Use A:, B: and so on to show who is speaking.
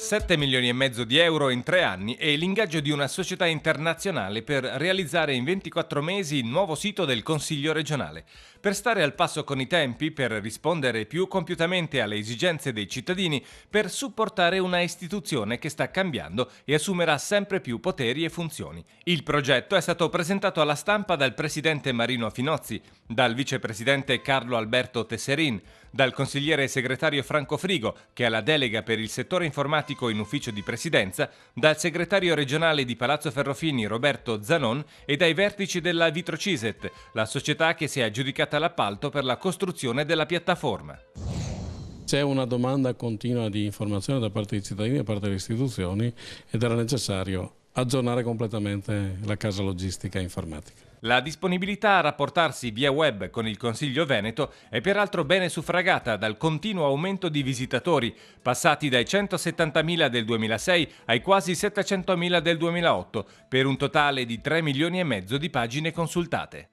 A: 7 milioni e mezzo di euro in 3 anni e l'ingaggio di una società internazionale per realizzare in 24 mesi il nuovo sito del Consiglio regionale. Per stare al passo con i tempi, per rispondere più compiutamente alle esigenze dei cittadini, per supportare una istituzione che sta cambiando e assumerà sempre più poteri e funzioni. Il progetto è stato presentato alla stampa dal presidente Marino Finozzi, dal vicepresidente Carlo Alberto Tesserin, dal consigliere segretario Franco Frigo, che ha la delega per il settore informatico in ufficio di presidenza, dal segretario regionale di Palazzo Ferrofini Roberto Zanon e dai vertici della Vitrociset, la società che si è aggiudicata l'appalto per la costruzione della piattaforma.
B: C'è una domanda continua di informazione da parte dei cittadini e da parte delle istituzioni ed era necessario aggiornare completamente la casa logistica informatica.
A: La disponibilità a rapportarsi via web con il Consiglio Veneto è peraltro bene suffragata dal continuo aumento di visitatori, passati dai 170.000 del 2006 ai quasi 700.000 del 2008, per un totale di 3 milioni e mezzo di pagine consultate.